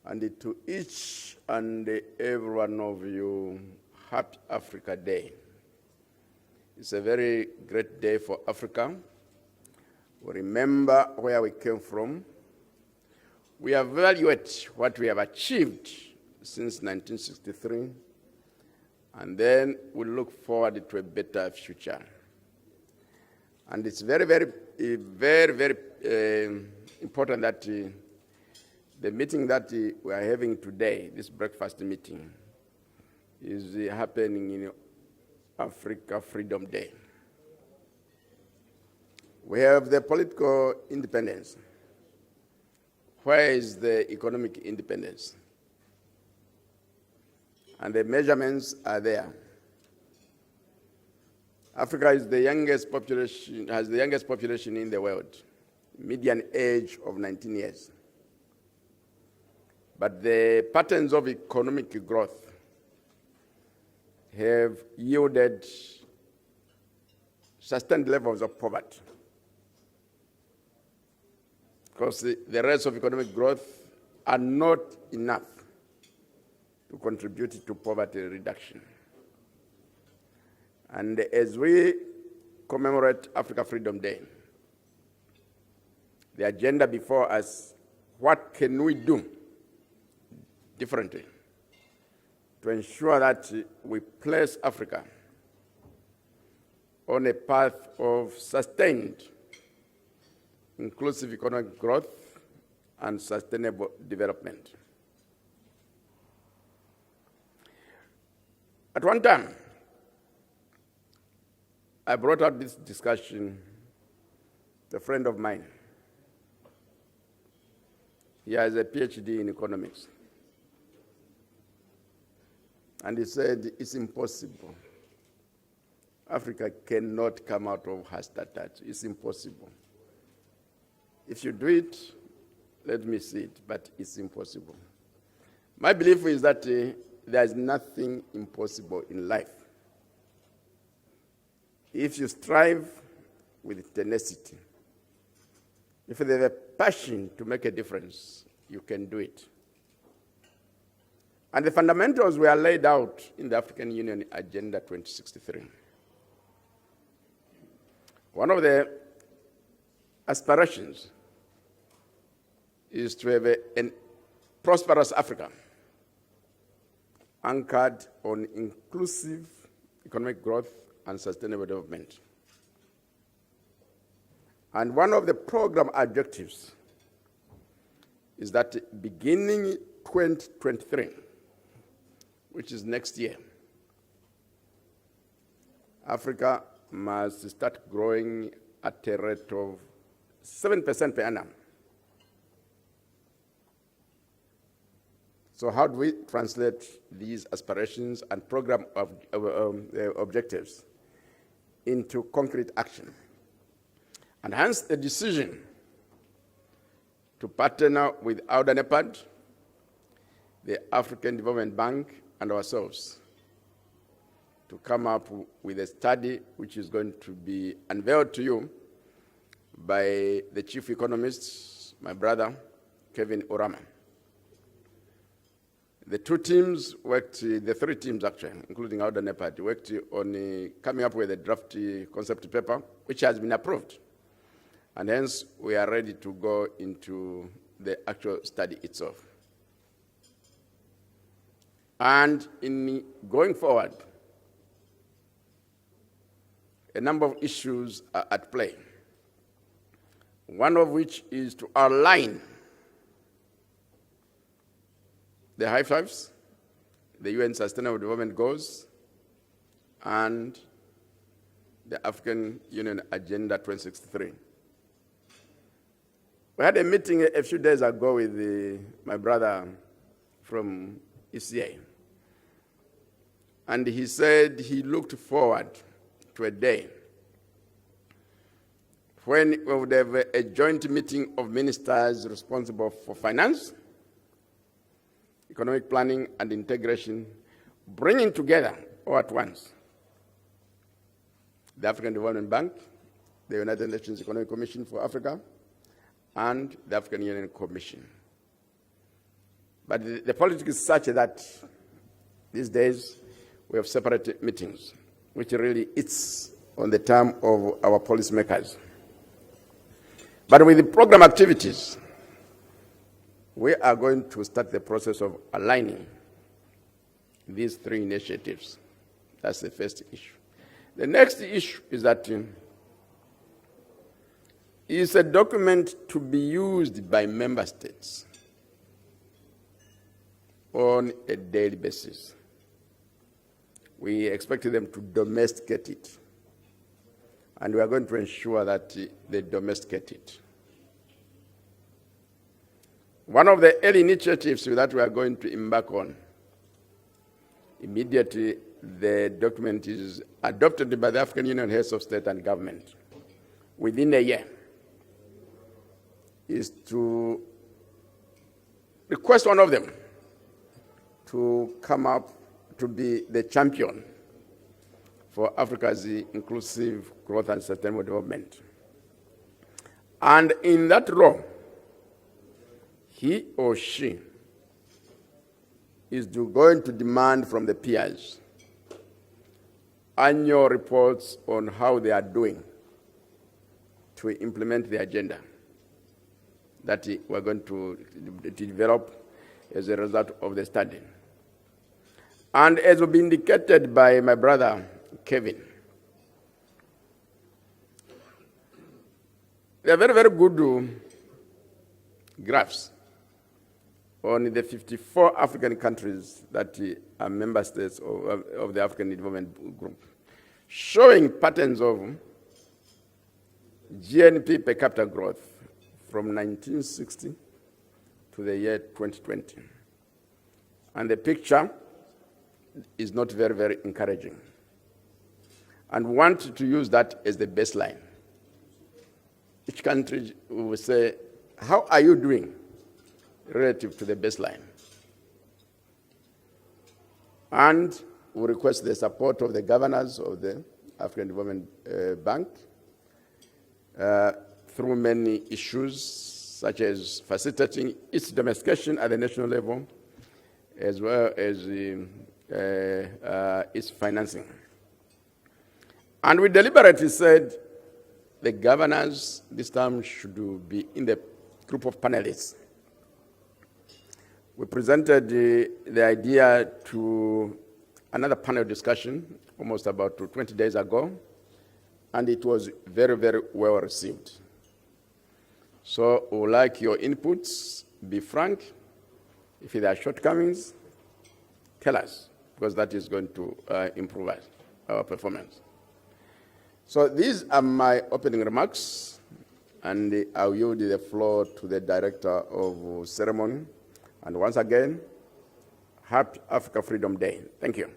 And to each and every one of you, happy Africa Day. It's a very great day for Africa. We remember where we came from. We evaluate what we have achieved since 1963, and then we look forward to a better future. And it's very, very important that the meeting that we are having today, this breakfast meeting, is happening in Africa Freedom Day. We have the political independence. Where is the economic independence? And the measurements are there. Africa is the youngest population, has the youngest population in the world, median age of 19 years. But the patterns of economic growth have yielded sustained levels of poverty. Because the rates of economic growth are not enough to contribute to poverty reduction. And as we commemorate Africa Freedom Day, the agenda before us, what can we do differently to ensure that we place Africa on a path of sustained, inclusive economic growth and sustainable development. At one time, I brought up this discussion to a friend of mine. He has a PhD in economics. And he said, it's impossible. Africa cannot come out of her status. It's impossible. If you do it, let me see it, but it's impossible. My belief is that there is nothing impossible in life. If you strive with tenacity, if there's a passion to make a difference, you can do it. And the fundamentals were laid out in the African Union Agenda 2063. One of the aspirations is to have a prosperous Africa anchored on inclusive economic growth and sustainable development. And one of the program objectives is that beginning 2023, which is next year, Africa must start growing at a rate of 7% per annum. So how do we translate these aspirations and program objectives into concrete action? And hence the decision to partner with NEPAD, the African Development Bank, and ourselves to come up with a study which is going to be unveiled to you by the chief economist, my brother, Kevin Orama. The two teams worked, the three teams actually, including NEPAD, worked on coming up with a draft concept paper, which has been approved. And hence, we are ready to go into the actual study itself. And in going forward, a number of issues are at play. One of which is to align the high fives, the UN Sustainable Development Goals, and the African Union Agenda 2063. We had a meeting a few days ago with my brother from ECA. And he said he looked forward to a day when we would have a joint meeting of ministers responsible for finance, economic planning, and integration, bringing together all at once the African Development Bank, the United Nations Economic Commission for Africa, and the African Union Commission. But the politics is such that these days we have separate meetings, which really eats on the time of our policymakers. But with the program activities, we are going to start the process of aligning these three initiatives. That's the first issue. The next issue is that it's a document to be used by member states on a daily basis. We expect them to domesticate it, and we are going to ensure that they domesticate it. One of the early initiatives that we are going to embark on, immediately the document is adopted by the African Union Heads of State and Government within a year, is to request one of them to come up to be the champion for Africa's inclusive growth and sustainable development. And in that role, he or she is going to demand from the peers annual reports on how they are doing to implement the agenda that we're going to develop as a result of the study. And as will be indicated by my brother, Kevin, there are very, very good graphs on the 54 African countries that are member states of the African Development Group, showing patterns of GNP per capita growth from 1960 to the year 2020. And the picture is not very, very encouraging. And we want to use that as the baseline. Each country will say, how are you doing relative to the baseline? And we request the support of the governors of the African Development Bank through many issues, such as facilitating its domestication at the national level, as well as its financing. And we deliberately said the governors this time should be in the group of panelists. We presented the idea to another panel discussion almost about 20 days ago, and it was very, very well received. So we would like your inputs. Be frank. If there are shortcomings, tell us, because that is going to improve our performance. So these are my opening remarks, and I'll yield the floor to the Director of Ceremony. And once again, Happy Africa Freedom Day. Thank you.